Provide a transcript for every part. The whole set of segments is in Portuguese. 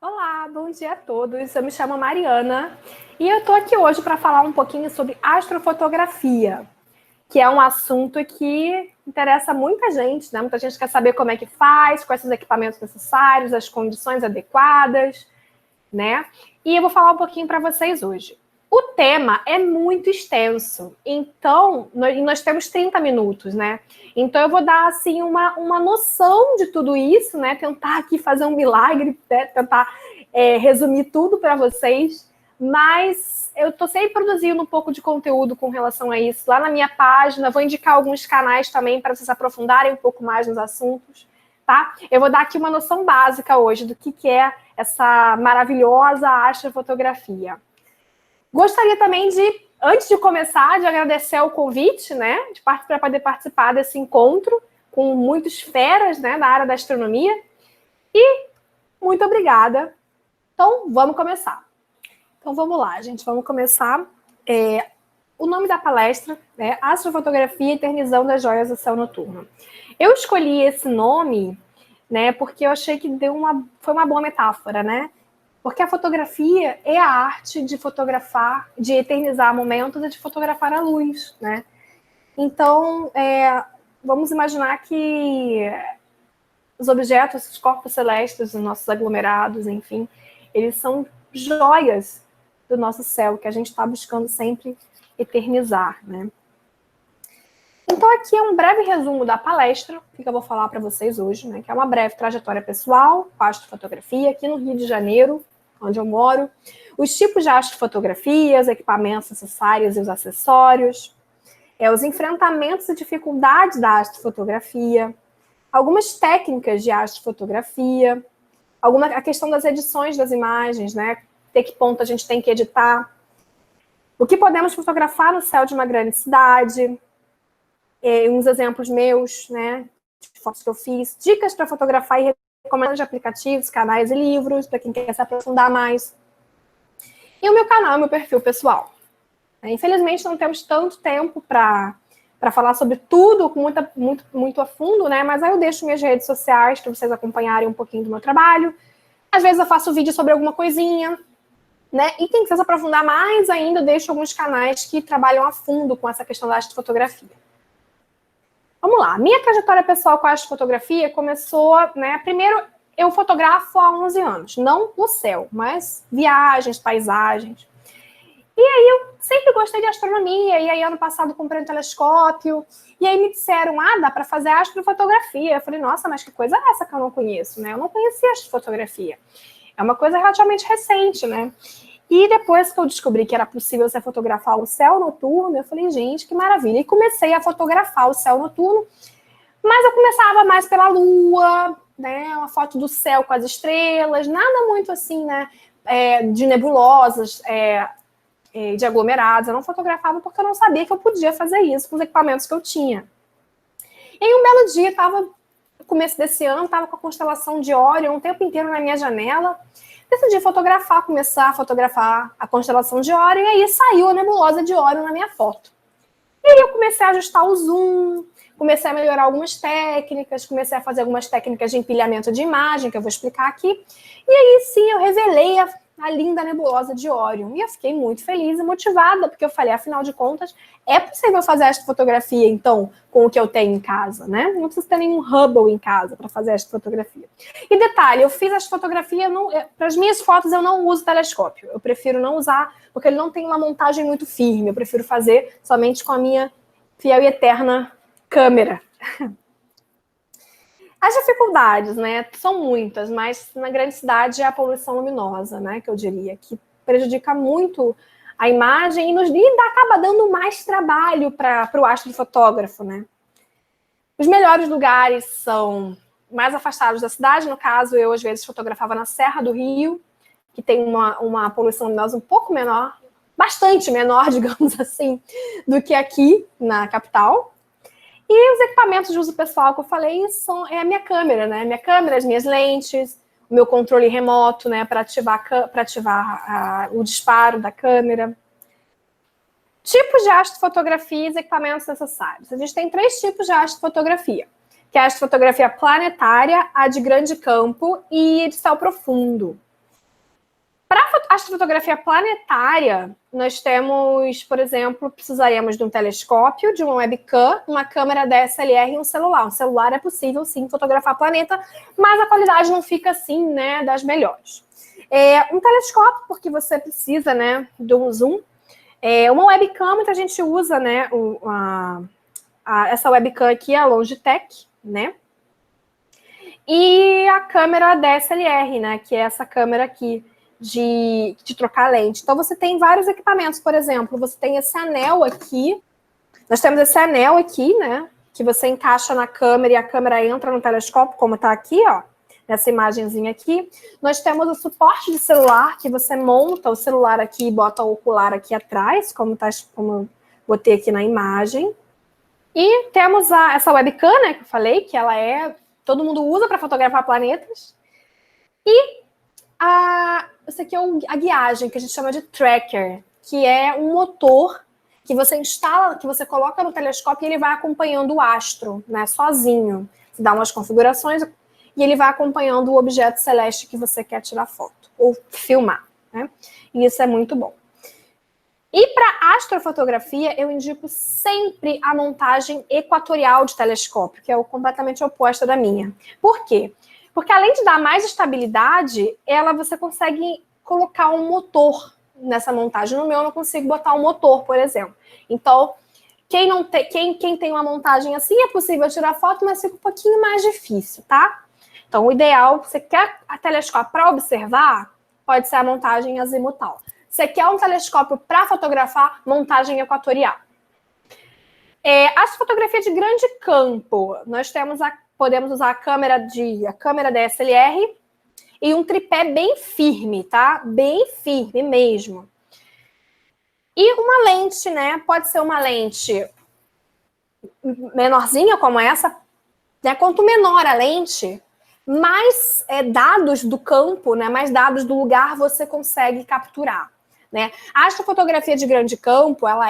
Olá, bom dia a todos. Eu me chamo Mariana e eu estou aqui hoje para falar um pouquinho sobre astrofotografia, que é um assunto que interessa muita gente, né? Muita gente quer saber como é que faz, quais são os equipamentos necessários, as condições adequadas, né? E eu vou falar um pouquinho para vocês hoje. O tema é muito extenso, então nós temos 30 minutos, né? Então eu vou dar assim uma noção de tudo isso, né? Tentar aqui fazer um milagre, né? Tentar resumir tudo para vocês, mas eu estou sempre produzindo um pouco de conteúdo com relação a isso lá na minha página. Vou indicar alguns canais também para vocês aprofundarem um pouco mais nos assuntos, tá? Eu vou dar aqui uma noção básica hoje do que é essa maravilhosa astrofotografia. Gostaria também de, antes de começar, de agradecer o convite, né, para poder participar desse encontro com muitos feras, né, da área da astronomia. E muito obrigada. Então, vamos começar. Então, vamos lá, gente, vamos começar. O nome da palestra é Astrofotografia Eternizando as Joias do Céu Noturno. Eu escolhi esse nome, né, porque eu achei que foi uma boa metáfora, né? Porque a fotografia é a arte de fotografar, de eternizar momentos e de fotografar a luz, né? Então, vamos imaginar que os objetos, os corpos celestes, os nossos aglomerados, enfim, eles são joias do nosso céu, que a gente está buscando sempre eternizar, né? Então, aqui é um breve resumo da palestra, que eu vou falar para vocês hoje, né? Que é uma breve trajetória pessoal com astrofotografia aqui no Rio de Janeiro, onde eu moro, os tipos de astrofotografias, equipamentos necessários e os acessórios, os enfrentamentos e dificuldades da astrofotografia, algumas técnicas de astrofotografia, a questão das edições das imagens, né? Até que ponto a gente tem que editar, o que podemos fotografar no céu de uma grande cidade, uns exemplos meus, né, de fotos que eu fiz, dicas para fotografar e recomendações de aplicativos, canais e livros, para quem quer se aprofundar mais. E o meu canal, meu perfil pessoal. Infelizmente, não temos tanto tempo para falar sobre tudo muito a fundo, né? Mas aí eu deixo minhas redes sociais para vocês acompanharem um pouquinho do meu trabalho. Às vezes eu faço vídeo sobre alguma coisinha, né? E quem quiser se aprofundar mais ainda, eu deixo alguns canais que trabalham a fundo com essa questão da astrofotografia. Vamos lá, minha trajetória pessoal com a astrofotografia começou, né, primeiro eu fotografo há 11 anos, não o céu, mas viagens, paisagens. E aí eu sempre gostei de astronomia, e aí ano passado comprei um telescópio, e aí me disseram, dá para fazer astrofotografia. Eu falei, nossa, mas que coisa é essa que eu não conheço, né? Eu não conhecia astrofotografia. É uma coisa relativamente recente, né? E depois que eu descobri que era possível você fotografar o céu noturno, eu falei, gente, que maravilha. E comecei a fotografar o céu noturno, mas eu começava mais pela lua, né? Uma foto do céu com as estrelas, nada muito assim, né? De nebulosas, de aglomerados. Eu não fotografava porque eu não sabia que eu podia fazer isso com os equipamentos que eu tinha. E aí um belo dia, no começo desse ano, estava com a constelação de Órion o tempo inteiro na minha janela. Decidi começar a fotografar a constelação de Órion, e aí saiu a nebulosa de Órion na minha foto. E aí eu comecei a ajustar o zoom, comecei a melhorar algumas técnicas, comecei a fazer algumas técnicas de empilhamento de imagem, que eu vou explicar aqui. E aí sim, eu revelei a linda nebulosa de Órion. E eu fiquei muito feliz e motivada, porque eu falei, afinal de contas, é possível fazer esta fotografia, então, com o que eu tenho em casa, né? Não precisa ter nenhum Hubble em casa para fazer esta fotografia. E detalhe, eu fiz esta fotografia, para as minhas fotos eu não uso telescópio. Eu prefiro não usar, porque ele não tem uma montagem muito firme. Eu prefiro fazer somente com a minha fiel e eterna câmera. As dificuldades, né, são muitas, mas na grande cidade é a poluição luminosa, né, que eu diria, que prejudica muito a imagem e acaba dando mais trabalho para o astrofotógrafo, né. Os melhores lugares são mais afastados da cidade, no caso, eu às vezes fotografava na Serra do Rio, que tem uma poluição luminosa um pouco menor, bastante menor, digamos assim, do que aqui na capital. E os equipamentos de uso pessoal que eu falei é a minha câmera, né? Minha câmera, as minhas lentes, o meu controle remoto, né? Para ativar o disparo da câmera. Tipos de astrofotografia e equipamentos necessários. A gente tem 3 tipos de astrofotografia, que é a astrofotografia planetária, a de grande campo e de céu profundo. astrofotografia planetária, nós temos, por exemplo, precisaríamos de um telescópio, de uma webcam, uma câmera DSLR e um celular. Um celular é possível, sim, fotografar planeta, mas a qualidade não fica, assim, né, das melhores. Um telescópio, porque você precisa, né, de um zoom. Uma webcam, muita gente usa, né, essa webcam aqui, a Logitech, né? E a câmera DSLR, né, que é essa câmera aqui, de trocar lente. Então, você tem vários equipamentos, por exemplo, você tem esse anel aqui, nós temos esse anel aqui, né, que você encaixa na câmera e a câmera entra no telescópio, como tá aqui, ó, nessa imagenzinha aqui. Nós temos o suporte de celular, que você monta o celular aqui e bota o ocular aqui atrás, como eu botei aqui na imagem. E temos essa webcam, né, que eu falei, que ela todo mundo usa para fotografar planetas. E essa aqui é a guiagem, que a gente chama de tracker, que é um motor que você instala, que você coloca no telescópio e ele vai acompanhando o astro, né, sozinho. Você dá umas configurações e ele vai acompanhando o objeto celeste que você quer tirar foto ou filmar, né? E isso é muito bom. E para astrofotografia, eu indico sempre a montagem equatorial de telescópio, que é completamente oposta da minha. Por quê? Porque além de dar mais estabilidade, você consegue colocar um motor nessa montagem. No meu, eu não consigo botar um motor, por exemplo. Então, quem tem uma montagem assim, é possível tirar foto, mas fica um pouquinho mais difícil, tá? Então, o ideal, você quer a telescópio para observar, pode ser a montagem azimutal. Você quer um telescópio para fotografar, montagem equatorial. Astrofotografia de grande campo, nós podemos usar a câmera DSLR e um tripé bem firme, tá? Bem firme mesmo. E uma lente, né? Pode ser uma lente menorzinha como essa, né? Quanto menor a lente, mais dados do campo, né? Mais dados do lugar você consegue capturar, né? A astrofotografia de grande campo, ela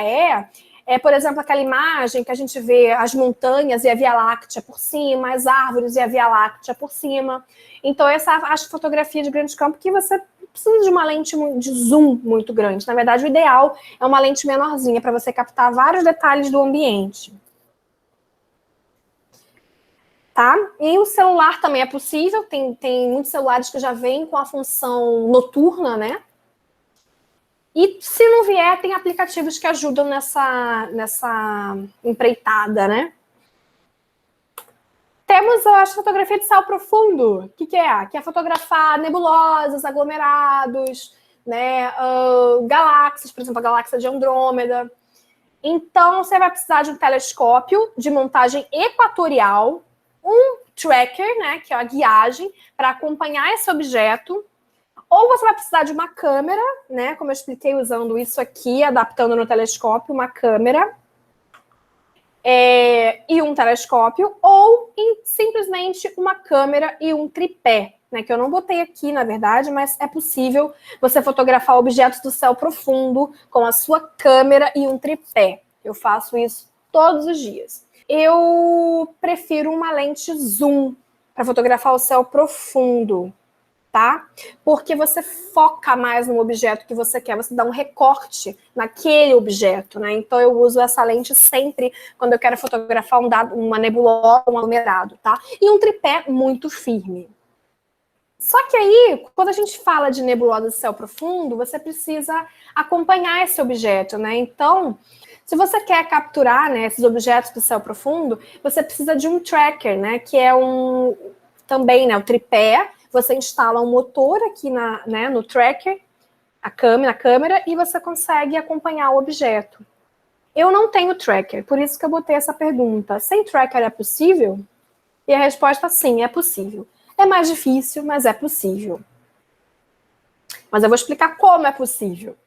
por exemplo, aquela imagem que a gente vê as montanhas e a Via Láctea por cima, as árvores e a Via Láctea por cima. Então, essa astrofotografia de grande campo que você precisa de uma lente de zoom muito grande. Na verdade, o ideal é uma lente menorzinha para você captar vários detalhes do ambiente. Tá? E o celular também é possível. Tem muitos celulares que já vêm com a função noturna, né? E se não vier, tem aplicativos que ajudam nessa empreitada, né? Temos a fotografia de céu profundo. O que é? Que é fotografar nebulosas, aglomerados, né? Galáxias, por exemplo, a galáxia de Andrômeda. Então, você vai precisar de um telescópio de montagem equatorial, um tracker, né? Que é a guiagem, para acompanhar esse objeto. Ou você vai precisar de uma câmera, né? Como eu expliquei, usando isso aqui, adaptando no telescópio, uma câmera e um telescópio, ou simplesmente uma câmera e um tripé, né? Que eu não botei aqui, na verdade, mas é possível você fotografar objetos do céu profundo com a sua câmera e um tripé. Eu faço isso todos os dias. Eu prefiro uma lente zoom para fotografar o céu profundo, tá? Porque você foca mais no objeto que você quer, você dá um recorte naquele objeto, né? Então eu uso essa lente sempre quando eu quero fotografar uma nebulosa, um aglomerado, tá? E um tripé muito firme. Só que aí, quando a gente fala de nebulosa de céu profundo, você precisa acompanhar esse objeto, né? Então, se você quer capturar, né, esses objetos do céu profundo, você precisa de um tracker, né? Que é também, né, o tripé. Você instala um motor aqui no tracker, a câmera, e você consegue acompanhar o objeto. Eu não tenho tracker, por isso que eu botei essa pergunta. Sem tracker é possível? E a resposta, sim, é possível. É mais difícil, mas é possível. Mas eu vou explicar como é possível.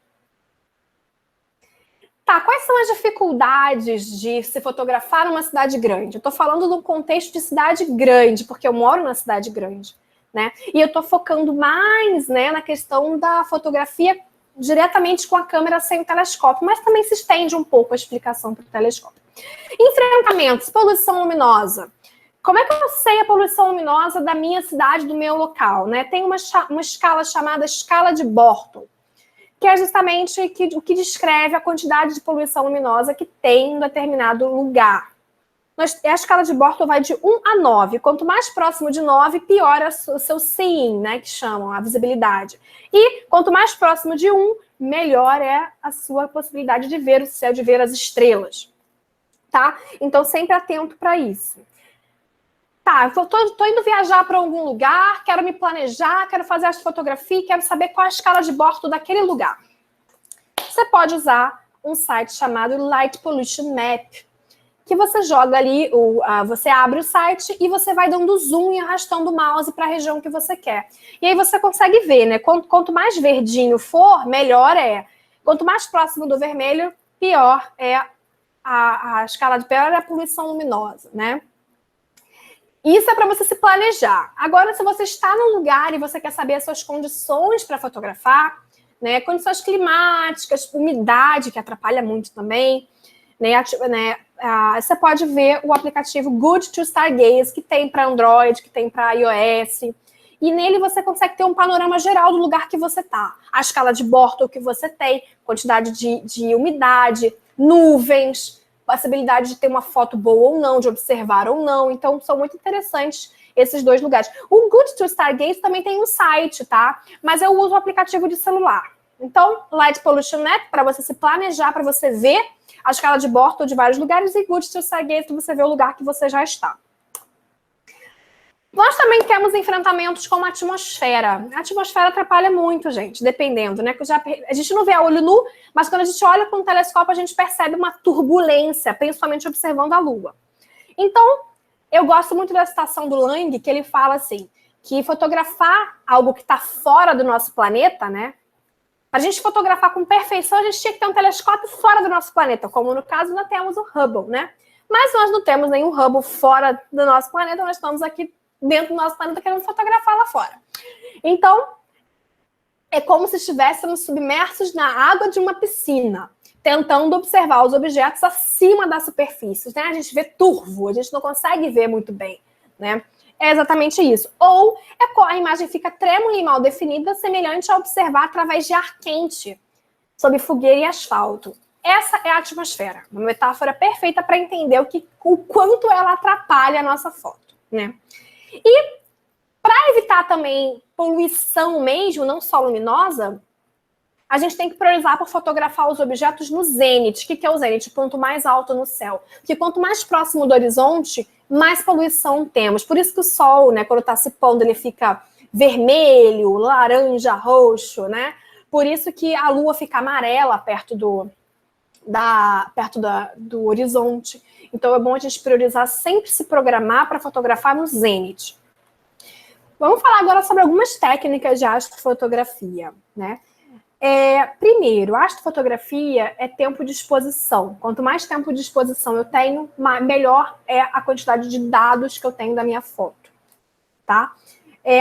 Tá, quais são as dificuldades de se fotografar numa cidade grande? Eu estou falando de um contexto de cidade grande, porque eu moro na cidade grande. Né? E eu estou focando mais, né, na questão da fotografia diretamente com a câmera sem o telescópio, mas também se estende um pouco a explicação para o telescópio. Enfrentamentos, poluição luminosa. Como é que eu sei a poluição luminosa da minha cidade, do meu local? Né? Tem uma escala chamada escala de Bortle. que é justamente o que descreve a quantidade de poluição luminosa que tem em um determinado lugar. A escala de Bortle vai de 1 a 9. Quanto mais próximo de 9, pior é o seu seeing, né, que chamam, a visibilidade. E quanto mais próximo de 1, melhor é a sua possibilidade de ver o céu, de ver as estrelas. Tá? Então, sempre atento para isso. Tá, tô indo viajar para algum lugar, quero me planejar, quero fazer astrofotografia, quero saber qual é a escala de Bortle daquele lugar. Você pode usar um site chamado Light Pollution Map, que você joga ali, você abre o site e você vai dando zoom e arrastando o mouse para a região que você quer. E aí você consegue ver, né? Quanto mais verdinho for, melhor é. Quanto mais próximo do vermelho, pior é a escala de pior é a poluição luminosa, né? Isso é para você se planejar. Agora, se você está num lugar e você quer saber as suas condições para fotografar, né? Condições climáticas, umidade, que atrapalha muito também, né? Você pode ver o aplicativo Good to Stargaze, que tem para Android, que tem para iOS. E nele você consegue ter um panorama geral do lugar que você está. A escala de Bortle que você tem, quantidade de umidade, nuvens, possibilidade de ter uma foto boa ou não, de observar ou não. Então, são muito interessantes esses dois lugares. O Good to Stargaze também tem um site, tá? Mas eu uso o aplicativo de celular. Então, Light Pollution Map, para você se planejar, para você ver a escala de Bortle de vários lugares, e Good to Stargaze, para você ver o lugar que você já está. Nós também temos enfrentamentos com a atmosfera. A atmosfera atrapalha muito, gente, dependendo, né? A gente não vê a olho nu, mas quando a gente olha com o telescópio, a gente percebe uma turbulência, principalmente observando a Lua. Então, eu gosto muito da citação do Lang, que ele fala assim, que fotografar algo que está fora do nosso planeta, né? Para a gente fotografar com perfeição, a gente tinha que ter um telescópio fora do nosso planeta, como no caso nós temos o Hubble, né? Mas nós não temos nenhum Hubble fora do nosso planeta, nós estamos aqui dentro do nosso planeta querendo fotografar lá fora. Então, é como se estivéssemos submersos na água de uma piscina, tentando observar os objetos acima da superfície, né? A gente vê turvo, a gente não consegue ver muito bem, né? É exatamente isso. Ou a imagem fica trêmula e mal definida, semelhante a observar através de ar quente, sob fogueira e asfalto. Essa é a atmosfera, uma metáfora perfeita para entender o quanto ela atrapalha a nossa foto, né? E para evitar também poluição mesmo, não só luminosa, a gente tem que priorizar por fotografar os objetos no zênite. O que é o zênite? O ponto mais alto no céu. Porque quanto mais próximo do horizonte, mais poluição temos. Por isso que o sol, né, quando está se pondo, ele fica vermelho, laranja, roxo, né? Por isso que a lua fica amarela perto do horizonte. Então é bom a gente priorizar, sempre se programar para fotografar no zênite. Vamos falar agora sobre algumas técnicas de astrofotografia, né? Primeiro, a astrofotografia é tempo de exposição. Quanto mais tempo de exposição eu tenho, melhor é a quantidade de dados que eu tenho da minha foto, tá?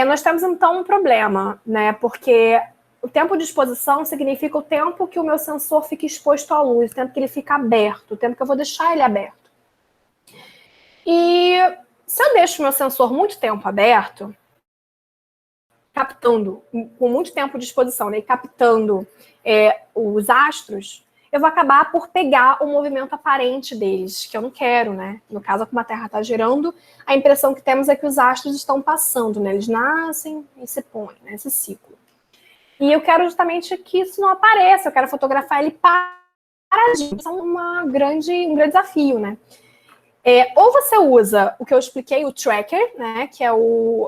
Nós temos, então, um problema, né? Porque o tempo de exposição significa o tempo que o meu sensor fica exposto à luz, o tempo que ele fica aberto, o tempo que eu vou deixar ele aberto. E se eu deixo o meu sensor muito tempo aberto, captando, com muito tempo de exposição, né, e captando os astros, eu vou acabar por pegar o movimento aparente deles, que eu não quero, né? No caso, como a Terra está girando, a impressão que temos é que os astros estão passando, né? Eles nascem e se põem, né? Esse ciclo. E eu quero justamente que isso não apareça, eu quero fotografar ele paradinho. Isso é um grande desafio, né? Ou você usa o que eu expliquei, o tracker, né, que é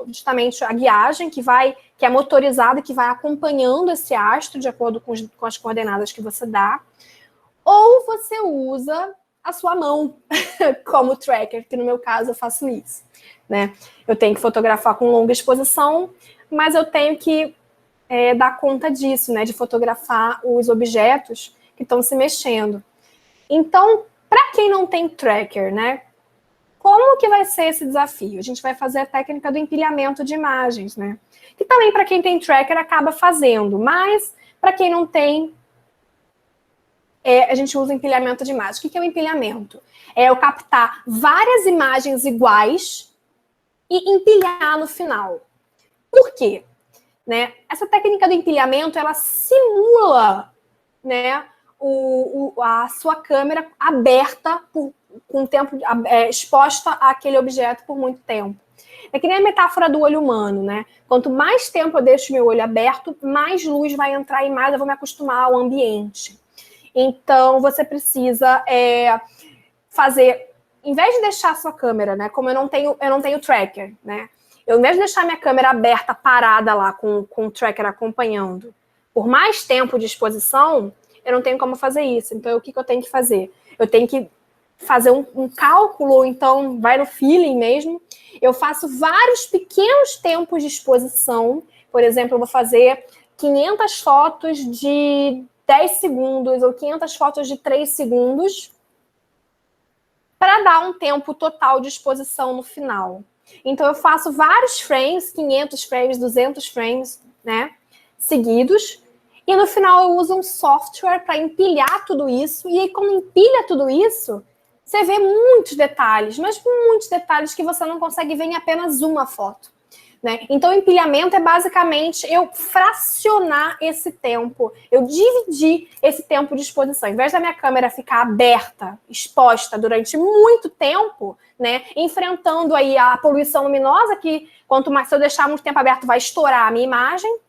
justamente a guiagem que é motorizada e que vai acompanhando esse astro de acordo com as coordenadas que você dá, ou você usa a sua mão como tracker, que no meu caso eu faço isso, né? Eu tenho que fotografar com longa exposição, mas eu tenho que dar conta disso, né, de fotografar os objetos que estão se mexendo. Então, para quem não tem tracker, né? Como que vai ser esse desafio? A gente vai fazer a técnica do empilhamento de imagens, né? Que também para quem tem tracker acaba fazendo, mas para quem não tem, a gente usa empilhamento de imagens. O que é o empilhamento? É eu captar várias imagens iguais e empilhar no final. Por quê? né? Essa técnica do empilhamento, ela simula, né, a sua câmera aberta com o tempo exposta àquele objeto por muito tempo. É que nem a metáfora do olho humano, né? Quanto mais tempo eu deixo meu olho aberto, mais luz vai entrar e mais eu vou me acostumar ao ambiente. Então, você precisa fazer, em vez de deixar a sua câmera, né? Como eu não tenho tracker, né? Eu, em vez de deixar minha câmera aberta, parada lá, com o tracker acompanhando, por mais tempo de exposição, eu não tenho como fazer isso. Então, o que eu tenho que fazer? Eu tenho que fazer um cálculo, ou então vai no feeling mesmo. Eu faço vários pequenos tempos de exposição. Por exemplo, eu vou fazer 500 fotos de 10 segundos ou 500 fotos de 3 segundos para dar um tempo total de exposição no final. Então, eu faço vários frames, 500 frames, 200 frames, né, seguidos. E no final eu uso um software para empilhar tudo isso. E aí, quando empilha tudo isso, você vê muitos detalhes, mas muitos detalhes que você não consegue ver em apenas uma foto, né? Então, o empilhamento é basicamente eu fracionar esse tempo, eu dividir esse tempo de exposição. Em vez da minha câmera ficar aberta, exposta durante muito tempo, né, enfrentando aí a poluição luminosa, que quanto mais se eu deixar muito tempo aberto, vai estourar a minha imagem,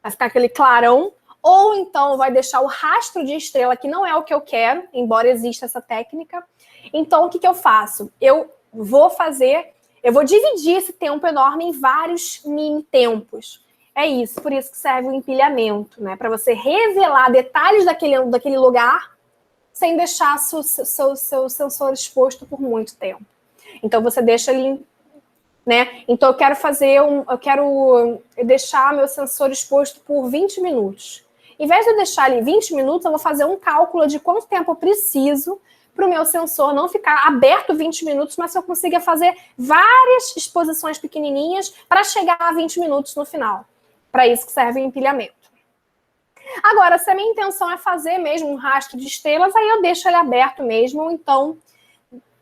vai ficar aquele clarão, ou então vai deixar o rastro de estrela, que não é o que eu quero, embora exista essa técnica. Então, o que eu faço? Eu vou dividir esse tempo enorme em vários mini tempos. É isso, por isso que serve o empilhamento, né? Para você revelar detalhes daquele lugar sem deixar seu sensor exposto por muito tempo. Então, você deixa ali, né? Então, eu quero deixar meu sensor exposto por 20 minutos. Em vez de eu deixar ali 20 minutos, eu vou fazer um cálculo de quanto tempo eu preciso para o meu sensor não ficar aberto 20 minutos, mas se eu consiga fazer várias exposições pequenininhas para chegar a 20 minutos no final. Para isso que serve o empilhamento. Agora, se a minha intenção é fazer mesmo um rastro de estrelas, aí eu deixo ele aberto mesmo. Então,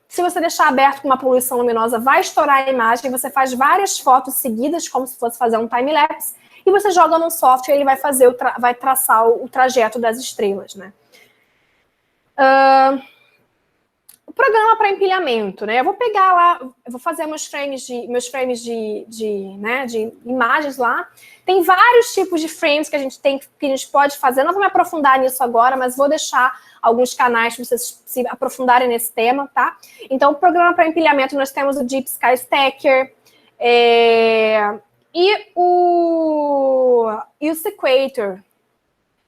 se você deixar aberto com uma poluição luminosa, vai estourar a imagem. Você faz várias fotos seguidas, como se fosse fazer um time-lapse, e você joga no software, ele vai traçar o trajeto das estrelas, né? O programa para empilhamento, né? Eu vou pegar lá, eu vou fazer meus frames de imagens lá. Tem vários tipos de frames que a gente pode fazer. Não vou me aprofundar nisso agora, mas vou deixar alguns canais para vocês se aprofundarem nesse tema, tá? Então, o programa para empilhamento, nós temos o Deep Sky Stacker, e o Sequator,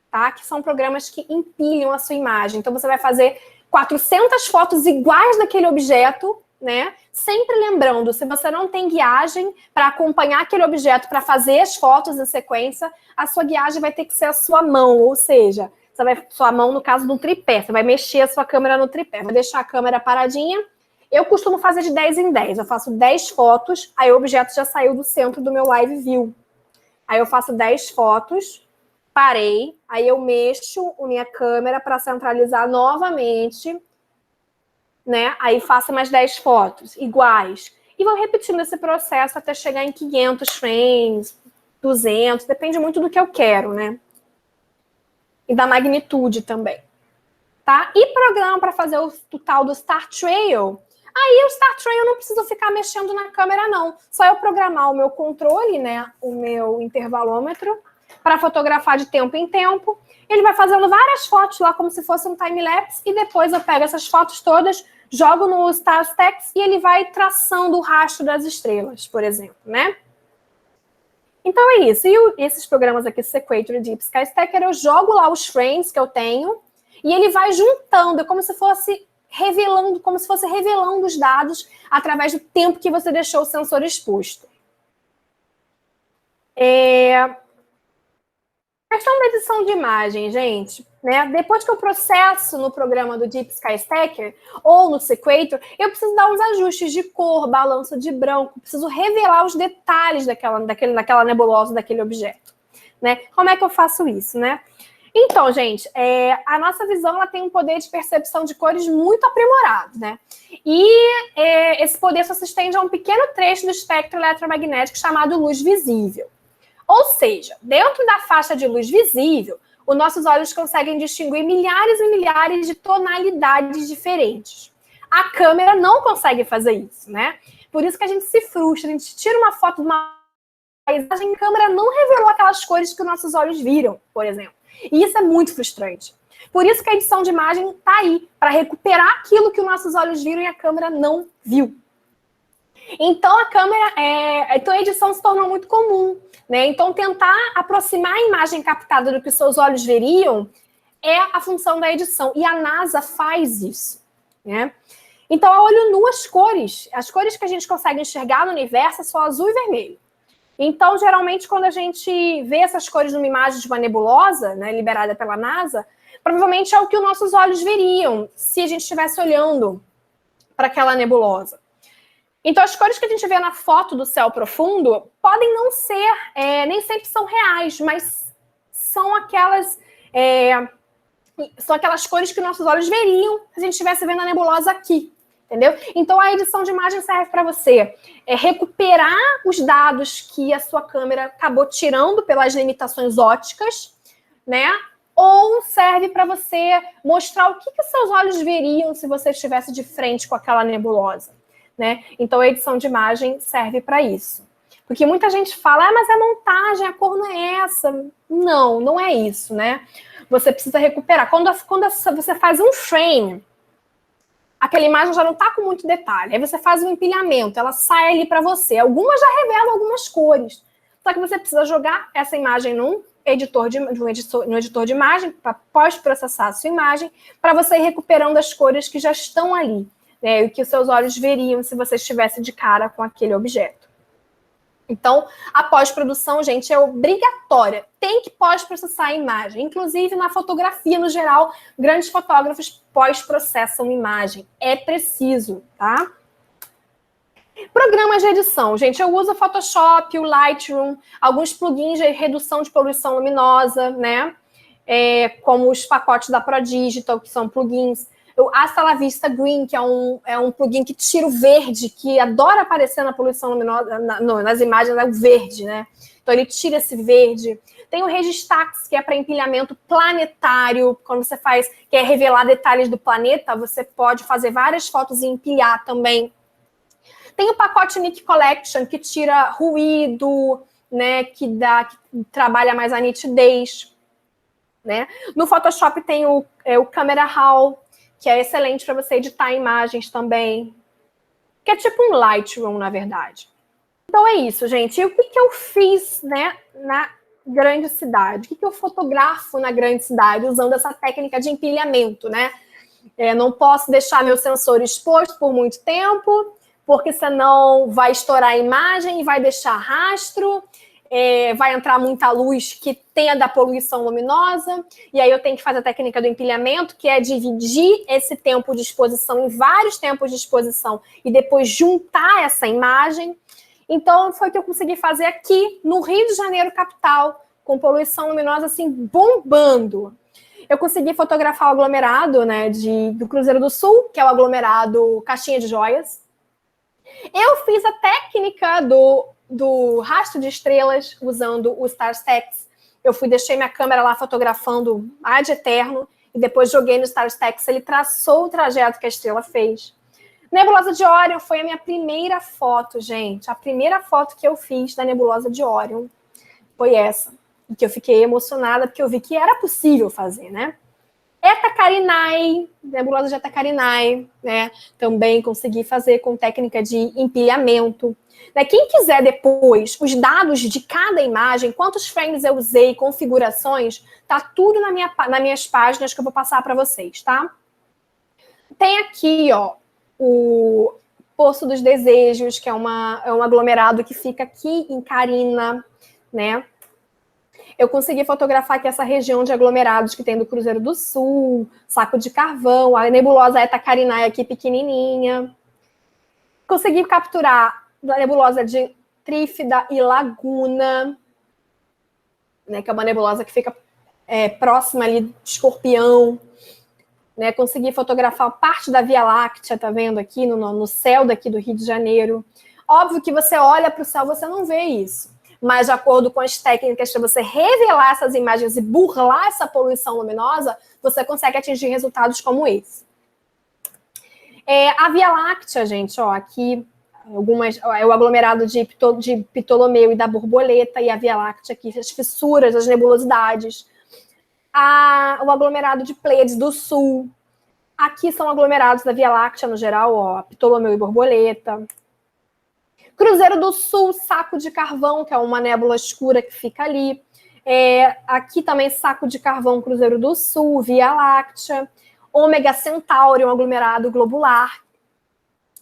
tá? Que são programas que empilham a sua imagem. Então, você vai fazer 400 fotos iguais daquele objeto, né? Sempre lembrando, se você não tem guiagem para acompanhar aquele objeto, para fazer as fotos em sequência, a sua guiagem vai ter que ser a sua mão, ou seja, sua mão no caso do tripé, você vai mexer a sua câmera no tripé, vai deixar a câmera paradinha. Eu costumo fazer de 10 em 10, eu faço 10 fotos, aí o objeto já saiu do centro do meu live view. Aí eu faço 10 fotos, parei, aí eu mexo a minha câmera para centralizar novamente, né? Aí faço mais 10 fotos iguais. E vou repetindo esse processo até chegar em 500 frames, 200, depende muito do que eu quero, né? E da magnitude também. Tá? E programa para fazer o tal do Star Trail. Aí o Star Trail eu não preciso ficar mexendo na câmera, não. Só eu programar o meu controle, né? O meu intervalômetro, para fotografar de tempo em tempo. Ele vai fazendo várias fotos lá, como se fosse um time-lapse, e depois eu pego essas fotos todas, jogo no StarStax e ele vai traçando o rastro das estrelas, por exemplo, né? Então é isso. E esses programas aqui, Sequator e Deep Sky Stacker, eu jogo lá os frames que eu tenho e ele vai juntando, como se fosse revelando os dados através do tempo que você deixou o sensor exposto. Questão da edição de imagem, gente, né? Depois que eu processo no programa do Deep Sky Stacker ou no Sequator, eu preciso dar uns ajustes de cor, balanço de branco, preciso revelar os detalhes daquela nebulosa, daquele objeto, né? Como é que eu faço isso, né? Então, gente, a nossa visão ela tem um poder de percepção de cores muito aprimorado, né? E esse poder só se estende a um pequeno trecho do espectro eletromagnético chamado luz visível. Ou seja, dentro da faixa de luz visível, os nossos olhos conseguem distinguir milhares e milhares de tonalidades diferentes. A câmera não consegue fazer isso, né? Por isso que a gente se frustra, a gente tira uma foto de uma paisagem, a câmera não revelou aquelas cores que os nossos olhos viram, por exemplo. E isso é muito frustrante. Por isso que a edição de imagem está aí, para recuperar aquilo que os nossos olhos viram e a câmera não viu. Então então a edição se tornou muito comum, né? Então tentar aproximar a imagem captada do que os seus olhos veriam é a função da edição. E a NASA faz isso, né? Então, a olho nu, as cores que a gente consegue enxergar no universo são azul e vermelho. Então, geralmente, quando a gente vê essas cores numa imagem de uma nebulosa, né, liberada pela NASA, provavelmente é o que os nossos olhos veriam se a gente estivesse olhando para aquela nebulosa. Então, as cores que a gente vê na foto do céu profundo podem não ser, nem sempre são reais, mas são aquelas cores que nossos olhos veriam se a gente estivesse vendo a nebulosa aqui, entendeu? Então, a edição de imagem serve para você recuperar os dados que a sua câmera acabou tirando pelas limitações ópticas, né? Ou serve para você mostrar o que seus olhos veriam se você estivesse de frente com aquela nebulosa, né? Então, a edição de imagem serve para isso. Porque muita gente fala, mas é montagem, a cor não é essa. Não, não é isso, né? Você precisa recuperar. Quando você faz um frame, aquela imagem já não está com muito detalhe. Aí você faz um empilhamento, ela sai ali para você. Algumas já revelam algumas cores. Só que você precisa jogar essa imagem num editor de imagem, para pós-processar a sua imagem, para você ir recuperando as cores que já estão ali, né? O que os seus olhos veriam se você estivesse de cara com aquele objeto. Então, a pós-produção, gente, é obrigatória. Tem que pós-processar a imagem. Inclusive, na fotografia, no geral, grandes fotógrafos pós-processam imagem. É preciso, tá? Programas de edição. Gente, eu uso o Photoshop, o Lightroom, alguns plugins de redução de poluição luminosa, né? Como os pacotes da ProDigital, que são plugins. O Hasta La Vista Green, que é um plugin que tira o verde, que adora aparecer na poluição luminosa, nas imagens, é o verde, né? Então, ele tira esse verde. Tem o Registax, que é para empilhamento planetário. Quando você quer revelar detalhes do planeta, você pode fazer várias fotos e empilhar também. Tem o pacote Nick Collection, que tira ruído, né? Que trabalha mais a nitidez, né? No Photoshop tem o Camera Raw, que é excelente para você editar imagens também. Que é tipo um Lightroom, na verdade. Então é isso, gente. E o que eu fiz, né, na grande cidade? O que eu fotografo na grande cidade usando essa técnica de empilhamento, né? Não posso deixar meu sensor exposto por muito tempo, porque senão vai estourar a imagem e vai deixar rastro. Vai entrar muita luz que tenha da poluição luminosa, e aí eu tenho que fazer a técnica do empilhamento, que é dividir esse tempo de exposição em vários tempos de exposição e depois juntar essa imagem. Então, foi o que eu consegui fazer aqui no Rio de Janeiro, capital, com poluição luminosa assim, bombando. Eu consegui fotografar o aglomerado, né, do Cruzeiro do Sul, que é o aglomerado Caixinha de Joias. Eu fiz a técnica do rastro de estrelas usando o StarStax. Deixei minha câmera lá fotografando ad eterno e depois joguei no StarStax. Ele traçou o trajeto que a estrela fez. Nebulosa de Órion foi a minha primeira foto, gente. A primeira foto que eu fiz da nebulosa de Órion foi essa. E que eu fiquei emocionada porque eu vi que era possível fazer, né? Eta Carinae, nebulosa de Eta Carinae, né? Também consegui fazer com técnica de empilhamento. Quem quiser depois os dados de cada imagem, quantos frames eu usei, configurações, tá tudo nas minhas páginas que eu vou passar para vocês, tá? Tem aqui, ó, o Poço dos Desejos, que é um aglomerado que fica aqui em Carina, né? Eu consegui fotografar aqui essa região de aglomerados que tem do Cruzeiro do Sul, Saco de Carvão, a nebulosa Eta Carinae aqui pequenininha. Consegui capturar a nebulosa de Trífida e Laguna, né, que é uma nebulosa que fica próxima ali de Escorpião. Né, consegui fotografar parte da Via Láctea, tá vendo aqui no céu daqui do Rio de Janeiro. Óbvio que você olha para o céu, você não vê isso. mas de acordo com as técnicas para você revelar essas imagens e burlar essa poluição luminosa, você consegue atingir resultados como esse. A Via Láctea, gente, ó, aqui é o aglomerado de Ptolomeu e da borboleta, e a Via Láctea aqui, as fissuras, as nebulosidades. O aglomerado de Pleiades do Sul. Aqui são aglomerados da Via Láctea no geral, ó, Ptolomeu e borboleta. Cruzeiro do Sul, Saco de Carvão, que é uma nébula escura que fica ali. Aqui também Saco de Carvão, Cruzeiro do Sul, Via Láctea. Ômega Centauri, um aglomerado globular.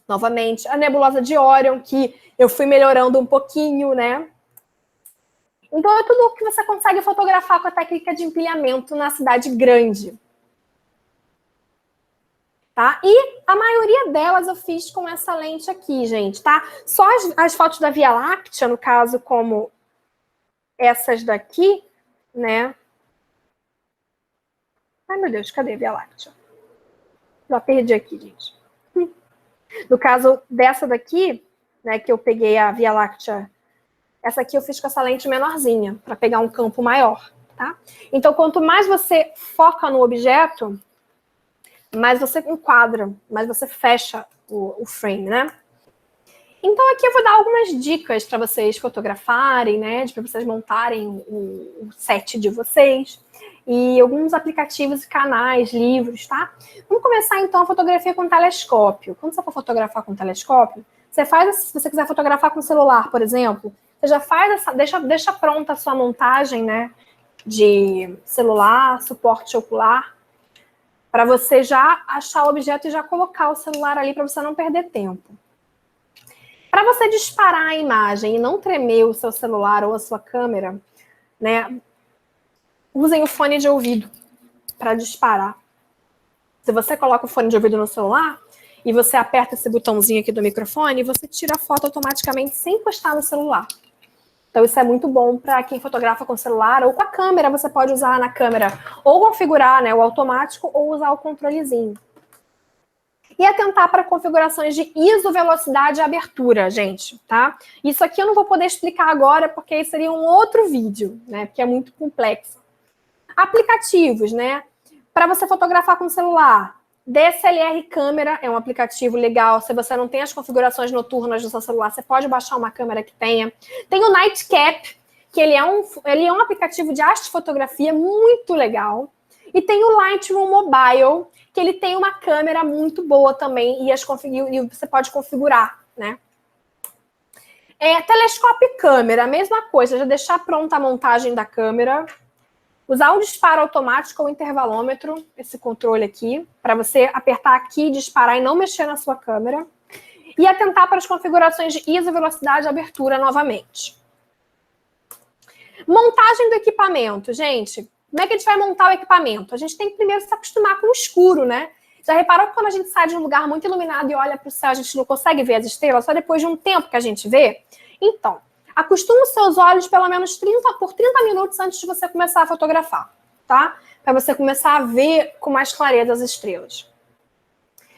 Novamente, a nebulosa de Órion, que eu fui melhorando um pouquinho, né? Então, é tudo o que você consegue fotografar com a técnica de empilhamento na cidade grande. Tá? E a maioria delas eu fiz com essa lente aqui, gente, tá? Só as fotos da Via Láctea, no caso, como essas daqui, né? Ai, meu Deus, cadê a Via Láctea? Já perdi aqui, gente. No caso dessa daqui, né, que eu peguei a Via Láctea, essa aqui eu fiz com essa lente menorzinha, para pegar um campo maior, tá? Então, quanto mais você foca no objeto, mais você enquadra, mais você fecha o frame, né? Então, aqui eu vou dar algumas dicas para vocês fotografarem, né? Para vocês montarem o set de vocês. E alguns aplicativos e canais, livros, tá? Vamos começar, então, a fotografia com telescópio. Quando você for fotografar com telescópio, você faz, se você quiser fotografar com celular, por exemplo, você já faz deixa pronta a sua montagem, né? De celular, suporte ocular, para você já achar o objeto e já colocar o celular ali para você não perder tempo. Para você disparar a imagem e não tremer o seu celular ou a sua câmera, né? Usem o fone de ouvido para disparar. Se você coloca o fone de ouvido no celular e você aperta esse botãozinho aqui do microfone, você tira a foto automaticamente sem encostar no celular. Então isso é muito bom para quem fotografa com celular ou com a câmera. Você pode usar na câmera ou configurar, né, o automático ou usar o controlezinho. E atentar para configurações de ISO, velocidade e abertura, gente, tá? Isso aqui eu não vou poder explicar agora porque isso seria um outro vídeo, né? Porque é muito complexo. Aplicativos, né? Para você fotografar com celular, DSLR Câmera é um aplicativo legal. Se você não tem as configurações noturnas do seu celular, você pode baixar uma câmera que tenha. Tem o Nightcap, que ele é um aplicativo de astrofotografia muito legal. E tem o Lightroom Mobile, que ele tem uma câmera muito boa também e você pode configurar, né? Telescópio e câmera, a mesma coisa, já deixar pronta a montagem da câmera. Usar o disparo automático ou intervalômetro, esse controle aqui, para você apertar aqui, disparar e não mexer na sua câmera. E atentar para as configurações de ISO, velocidade e abertura novamente. Montagem do equipamento. Gente, como é que a gente vai montar o equipamento? A gente tem que primeiro se acostumar com o escuro, né? Já reparou que quando a gente sai de um lugar muito iluminado e olha para o céu, a gente não consegue ver as estrelas? Só depois de um tempo que a gente vê? Então, acostuma os seus olhos pelo menos 30 minutos antes de você começar a fotografar, tá? Para você começar a ver com mais clareza as estrelas.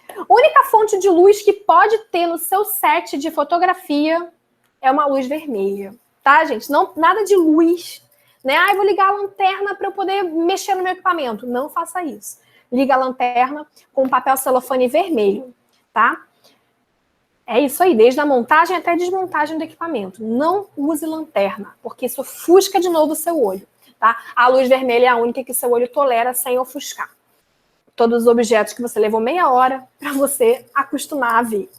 A única fonte de luz que pode ter no seu set de fotografia é uma luz vermelha, tá, gente? Não, nada de luz, né? Ah, eu vou ligar a lanterna para eu poder mexer no meu equipamento. Não faça isso. Liga a lanterna com papel celofane vermelho, tá? É isso aí, desde a montagem até a desmontagem do equipamento. Não use lanterna, porque isso ofusca de novo o seu olho, tá? A luz vermelha é a única que seu olho tolera sem ofuscar. Todos os objetos que você levou meia hora para você acostumar a ver.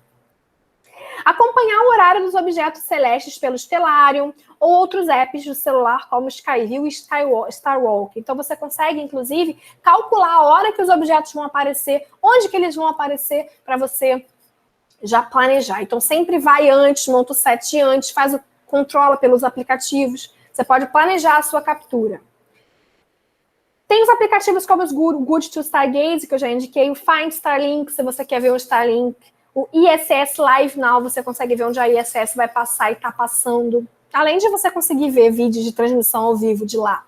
Acompanhar o horário dos objetos celestes pelo Stellarium ou outros apps do celular, como Skyview e Starwalk. Então, você consegue, inclusive, calcular a hora que os objetos vão aparecer, onde que eles vão aparecer, para você já planejar. Então, sempre vai antes, monta o set antes, controla pelos aplicativos. Você pode planejar a sua captura. Tem os aplicativos como os Good to Stargaze, que eu já indiquei, o Find Starlink, se você quer ver um Starlink, o ISS Live Now, você consegue ver onde a ISS vai passar e está passando. Além de você conseguir ver vídeos de transmissão ao vivo de lá.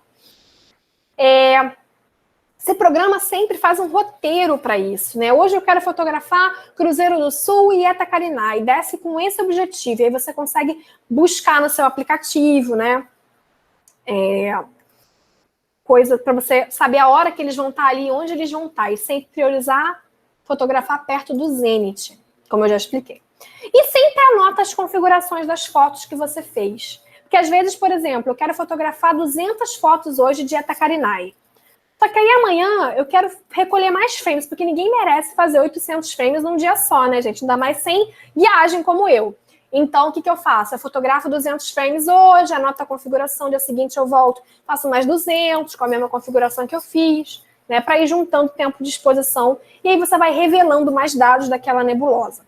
Você programa sempre, faz um roteiro para isso, né? Hoje eu quero fotografar Cruzeiro do Sul e Itacarina, e desce com esse objetivo. E aí você consegue buscar no seu aplicativo, né? Coisa para você saber a hora que eles vão estar ali, onde eles vão estar. E sempre priorizar fotografar perto do zênite, como eu já expliquei. E sempre anota as configurações das fotos que você fez. Porque às vezes, por exemplo, eu quero fotografar 200 fotos hoje de Itacarinai. Só que aí amanhã eu quero recolher mais frames, porque ninguém merece fazer 800 frames num dia só, né, gente? Ainda mais sem viagem como eu. Então, o que eu faço? Eu fotografo 200 frames hoje, anoto a configuração, dia seguinte eu volto, faço mais 200 com a mesma configuração que eu fiz, né, para ir juntando tempo de exposição, e aí você vai revelando mais dados daquela nebulosa.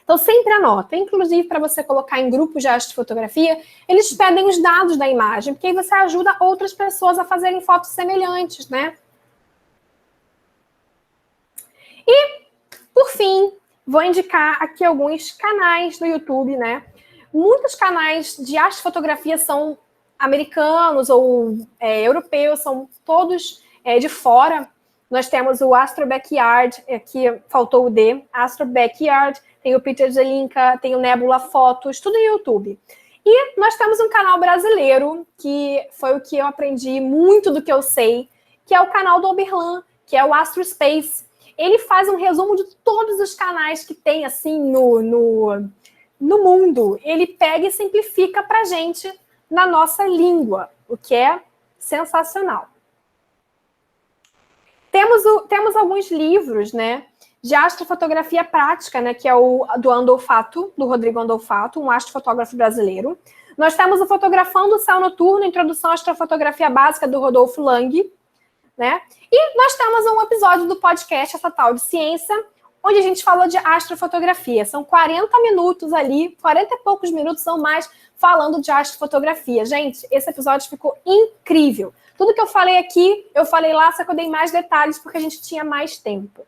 Então, sempre anota. Inclusive, para você colocar em grupos de astrofotografia, eles pedem os dados da imagem, porque aí você ajuda outras pessoas a fazerem fotos semelhantes, né? E, por fim, vou indicar aqui alguns canais no YouTube, né? Muitos canais de astrofotografia são americanos ou europeus, são todos de fora. Nós temos o Astro Backyard, aqui faltou o D, Astro Backyard, tem o Peter Zelinka, tem o Nebula Fotos, tudo no YouTube. E nós temos um canal brasileiro, que foi o que eu aprendi muito do que eu sei, que é o canal do Oberlan, que é o Astro Space. Ele faz um resumo de todos os canais que tem, assim, no mundo. Ele pega e simplifica pra gente na nossa língua, o que é sensacional. Temos alguns livros, né, de astrofotografia prática, né, que é o do Andolfato, do Rodrigo Andolfato, um astrofotógrafo brasileiro. Nós temos o Fotografando o Céu Noturno, Introdução à Astrofotografia Básica, do Rodolfo Lang, né? E nós temos um episódio do podcast Essa Tal de Ciência, onde a gente falou de astrofotografia. São 40 minutos ali, 40 e poucos minutos ou mais, falando de astrofotografia. Gente, esse episódio ficou incrível. Tudo que eu falei aqui, eu falei lá, só que eu dei mais detalhes porque a gente tinha mais tempo.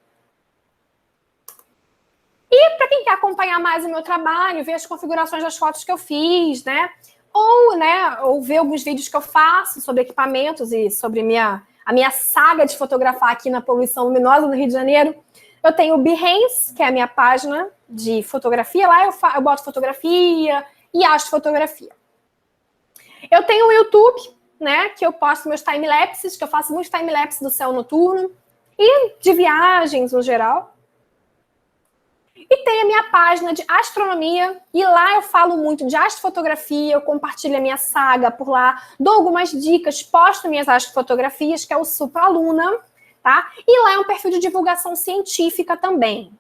E para quem quer acompanhar mais o meu trabalho, ver as configurações das fotos que eu fiz, né? Ou ver alguns vídeos que eu faço sobre equipamentos e sobre a minha saga de fotografar aqui na poluição luminosa no Rio de Janeiro, eu tenho o Behance, que é a minha página de fotografia. Lá eu boto fotografia e astrofotografia. Eu tenho o YouTube, né, que eu posto meus time-lapses, que eu faço muitos time-lapses do céu noturno e de viagens no geral. E tem a minha página de astronomia, e lá eu falo muito de astrofotografia, eu compartilho a minha saga por lá, dou algumas dicas, posto minhas astrofotografias, que é o Supraluna, tá? E lá é um perfil de divulgação científica também.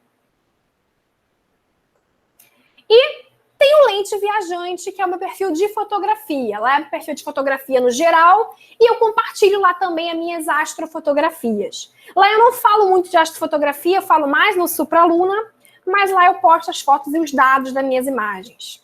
E tem o Lente Viajante, que é o meu perfil de fotografia. Lá é um perfil de fotografia no geral, e eu compartilho lá também as minhas astrofotografias. Lá eu não falo muito de astrofotografia, eu falo mais no Supraluna, mas lá eu posto as fotos e os dados das minhas imagens.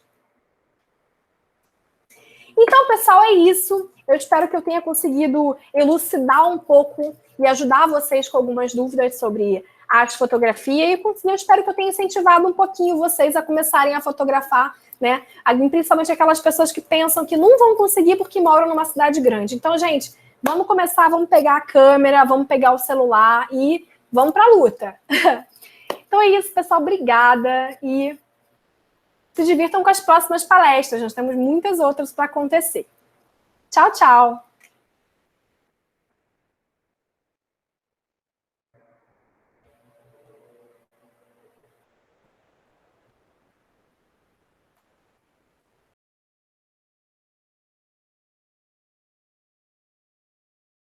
Então, pessoal, é isso. Eu espero que eu tenha conseguido elucidar um pouco e ajudar vocês com algumas dúvidas sobre arte e fotografia. E eu espero que eu tenha incentivado um pouquinho vocês a começarem a fotografar, né? Principalmente aquelas pessoas que pensam que não vão conseguir porque moram numa cidade grande. Então, gente, vamos começar, vamos pegar a câmera, vamos pegar o celular e vamos para a luta. Então é isso, pessoal. Obrigada e se divirtam com as próximas palestras. Nós temos muitas outras para acontecer. Tchau, tchau!